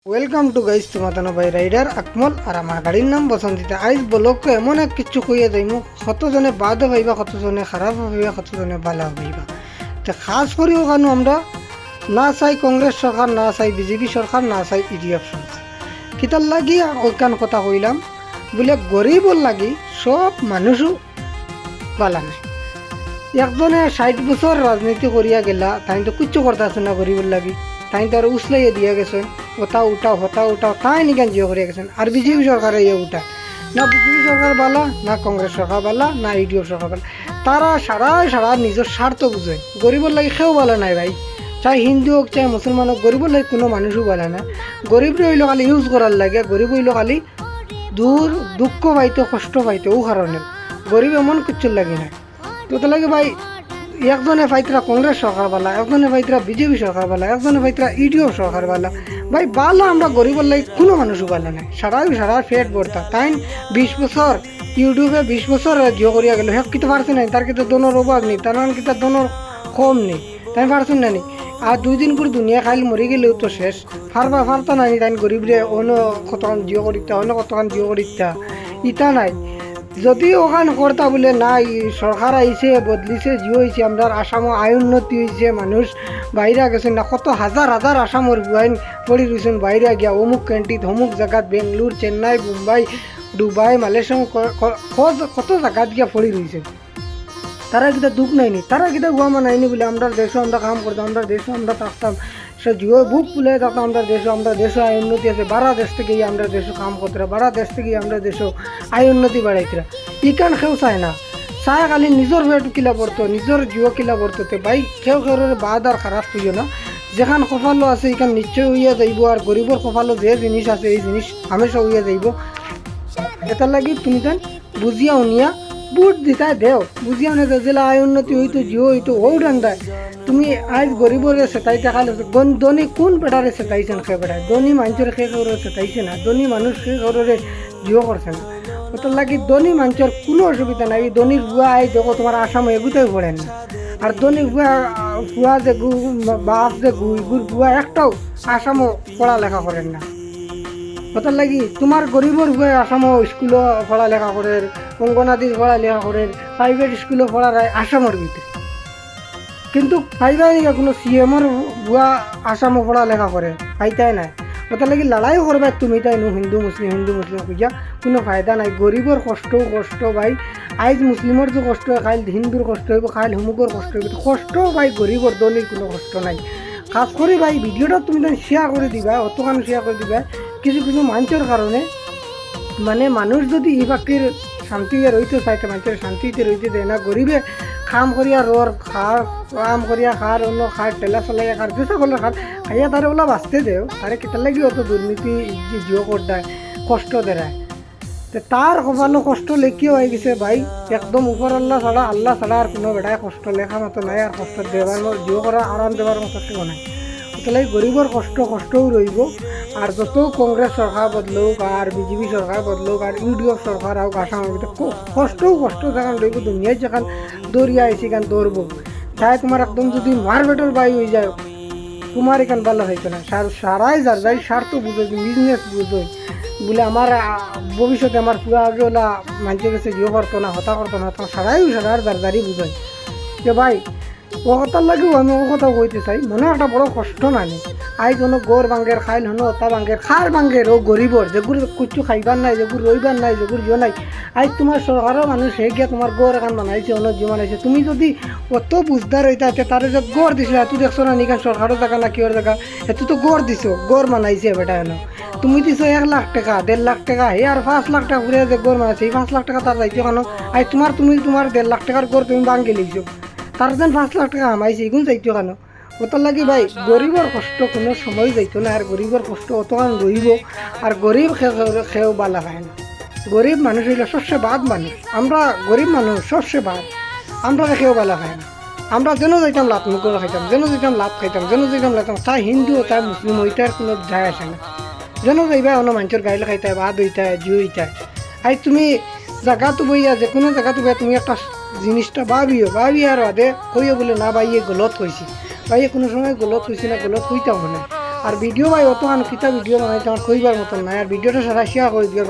Welcome to guys তোমাতানো ভাই rider Akmal আর আমার গাড়ির নাম বসন্তিতা। আইজ ব্লগকে এমন এক কিছু কইয়া যাইমু কতজনে বাদও ভাইবা, কতজনে খারাপ ভাবিবা, কতজনে ভালো ভাবিবা। তো খাস করি ওখানে আমরা না চাই কংগ্রেস সরকার, না চাই বিজেপি সরকার, না চাই ইডিএফ সরকার। কিতার লাগি ওইখান কথা কইলাম বলে গরিবর লাগি সব মানুষও বালা নাই। একজনে 60 বছর রাজনীতি করিয়া গেলা, তাই তো কিচ্ছু করতেছে না গরিবের লাগি। তাই তো আর উসলাইয়া দিয়া গেছেন, ওটা উঠাও হতা উঠাও, তাই নিকান জিও করিয়া গেছেন। আর বিজেপি সরকারে ইয়ে উঠা না, বিজেপি সরকার বালা না, কংগ্রেস সরকার বালা না, ইডিএফ সরকার বালা। তারা সারা নিজের স্বার্থ বুঝে, গরিবের লাগি কেউ বলা নাই ভাই। চাই হিন্দু হোক চাই মুসলমান হোক, গরিবের লাগি কোনো মানুষও বলা না। গরিব হইলো খালি ইউজ করার লাগে, গরিব হইলো খালি দুঃখ পাইতো, কষ্ট পাইতো, ও কারণে গরিব এমন কিচ্ছুর লাগি না। তো লাগে ভাই একজনে ফাইতরা কংগ্রেস সরকার বালা, একজনে ফাইতরা বিজেপি সরকার বালা, একজনে ফাইতরা ইডিও সরকার বালা। ভাই বালা আমরা গরিবের লাগে কোনো মানুষও বালা নাই। সারা ফেট ভরতা। তাই 20 বছর ইউটিউবে 20 বছর জিও করিয়া গেল, হ্যাঁ কিন্তু পারছে নাই, তার কিন্তু দোনোর অভাব নেই, তার মানে কিন্তু দোনোর কম নেই। তাই পারছেন না নি। আর 2 দিন করে দুনিয়া খাইল মরি গেলেও তো শেষ ফারতা নাই। তাই গরিবরে অন্য কতক্ষণ জিও করিতা, অন্য কতক্ষণ জিও করিতা ইটা নাই। যদি ওখান করতা বলে নাই সরকার আইছে বদলিছে জিও হয়েছে, আমরা আসামও আয় উন্নতি হয়েছে, মানুষ বাইরে গেছেন না, কত হাজার আসামর বুয়াইন পড়ি রয়েছেন বাইরে গিয়া অমুক ক্যান্টিন অমুক জায়গাত, বেঙ্গলোর, চেন্নাই, মুম্বাই, দুবাই, মালয়েশিয়া, কত জায়গাত গিয়া পড়ি রয়েছে। তারা কিটা দুঃখ নাইনি, তারা কিটা গুয়ামা নাইনি বলে আমরা দেশও আমরা কাম করতাম, আমরা দেশও আমরা থাকতাম, সে জিও বুক ফুলে থাকতাম। আমরা দেশও আয় উন্নতি আছে, বারা দেশ থেকে আমরা দেশও কাম করতে, বারা দেশ থেকে আমরা দেশও আয় উন্নতি বাড়াইতরা। ইকান কেউ চায় না, চায় খালি নিজের ভেট কিলা পড়তো, নিজের জিও কিলা পড়তে। ভাই কেউ বাদ আর খারাপ হইও না। যেখান কপালও আছে এখান নিশ্চয় হইয়া যাইব, আর গরিবর কপালও যে জিনিস আছে এই জিনিস হামেশা হইয়া যাইব। এটার লাগি তুমি তাই বুঝিয়া উনিয়া বুট দিতাই দেও, বুঝিয়া উনি জেলা আয় উন্নতি হইতো, জিও হইতো, ও ডান্ডায় তুমি আজ গরিবরে সেটাইতে খালে ধনী কোন বেটারে সেটাইছেন, সে বেটায় ধনী মানুষের সে ঘরে সেটাইছে না, ধনী মানুষ সে ঘরে জিও করছে না। ওটার লাগি ধনী মানুষের কোনো অসুবিধা নাই। ধনীর বুয়া আই দেখো তোমার আসামে এগুতেই পড়েন না। আর ধনী বুয়া যে বাপ যে গুর বুয়া একটাও আসামও পড়ালেখা করেন না। ওটার লাগি তোমার গরিবর বুয়া আসামও স্কুলও পড়ালেখা করে, অঙ্গনাদির পড়ালেখা করে, প্রাইভেট স্কুলও পড়ায় আসামের ভিতরে। কিন্তু ফাইদাই নাকি কোনো সিএমর বুয়া আসামও পড়ালেখা করে, ফাইদাই নাই। ওটার লাগি লড়াইও করবে তুমি তাই নো হিন্দু মুসলিম খুঁজা কোনো ফায়দা নাই। গরিবর কষ্ট ভাই, আইজ মুসলিমর যে কষ্ট হয় কাইল হিন্দুর কষ্ট হইব, কাইল হুমুকর কষ্ট হইব। কষ্ট ভাই গরিবর দলের কোনো কষ্ট নাই। খাস করে ভাই ভিডিওটা তুমি তাই শেয়ার করে দিবা, অতখান শেয়ার করে দিবা কিছু মানুষের কারণে। মানে মানুষ যদি এই বাকির শান্তিতে রইতে চাইতে, মানুষের শান্তিতে রইতে দেয় না। গরিবে খাম করিয়া কাম করিয়া খার, অন্য খার, টেলা চলাইয়া খার, যে সকলে খার খাইয়া তারে ওলা বাঁচতে দেও, তারে কেটার লাগি অত দুর্নীতি জিও করদায়, কষ্ট দেয়। তো তার কপালো কষ্ট লেখিও হয়ে গেছে ভাই, একদম উপর আল্লাহ ছাড়া আর কোনো বেটায় কষ্ট লেখা মতো নাই। আর কষ্ট দেবার জিও করা আরাম দেবার মতো কেউ নাই। তাহলে গরিবর কষ্টও রইব। আর যত কংগ্রেস সরকার বদলুক, আর বিজেপি সরকার বদলুক, আর ইউডিএফ সরকার হোক আসামের ভিতরে কষ্ট যেখান রইব, দুনিয়ায় যেখান দৌড়িয়া আইসি এখান দৌড়ব। তাই তোমার একদম যদি মার বেটর বাই হয়ে যায়, তোমার এখান ভালো হইতো না। সারাই যার যাই স্বার্থ বুঝোই, বিজনেস বুঝোই বলে আমার ভবিষ্যতে আমার পুরো আগে ওলা মানুষের কাছে জিও করতো না, হতা করতো না, সারার যার যারই বুঝোই যে ভাই ও কথার লাগেও আমি ও কথা কইতে চাই। মনে একটা বড় কষ্ট নানি আই কোনো গোর বাঙ্গের খাইল হনো অতা বাঙ্গের খার বাঙ্গের ও গরিবর যেগুলো কিচ্ছু খাইবার নাই, যেগুলো রইবার নাই, যেগুলো জিও নাই। আই তোমার সরকারও মানুষ হে গিয়া তোমার গোর এখন বানাইছে, অন্য জিও বানাইছে। তুমি যদি অত বুঝদার হইতা তারে যে গড় দিছিল, এত দেখছো না নিকান সরকারের জায়গা না কিহর জায়গা, এত তো গড় দিছো, গড় বানাইছে বেটা এনো। তুমি দিছো 1 লাখ টাকা 1.5 লাখ টাকা, হে আর 5 লাখ টাকা ঘুরে যে গড় বানাইছে, এই 5 লাখ টাকা তার যাইছো কেন? আই তোমার 1.5 লাখ টাকার গড় তুমি বাঙ্গি লিখছো, তার যেন 5 লাখ টাকা আমাইছে, এগুলো যাইতো কেন? ওটার লাগি ভাই গরিবর কষ্ট কোনো সময় যাইতো না। আর গরিবর কষ্ট অতখান রইব। আর গরিব খেয়েও বালা খায় না। গরিব মানুষ হইলে শস্যে বাদ মানুষ, আমরা গরিব মানুষ শস্যে বাদ, আমরা খেয়েও বালা খায় না। আমরা যেন যাইতাম লাত মুখ করে খাইতাম, যেন যাইতাম লাত খাইতাম, যেন যাইতাম লাতাম, তাই হিন্দু তাই মুসলিম হইতার কোনো যায় আসে না। যেন যাইবা অন্য মানুষের গাইলে খাইতায়, বাদ হইতায়, জিও হইতায়। আই তুমি জায়গাতো বইয়া যে কোনো জায়গাতো বইয়া তুমি একটা জিনিসটা ভাবি আর বাদে কইও বলে না ভাই এ গলত কইছি, ভাই কোনো সময় গলত কইছি না, গলত কইতাম না। আর ভিডিও ভাই অতখান কিতা ভিডিও বানাইতে আমার কইবার মতন নাই আর ভিডিওটা সারা শেয়ার করে দিও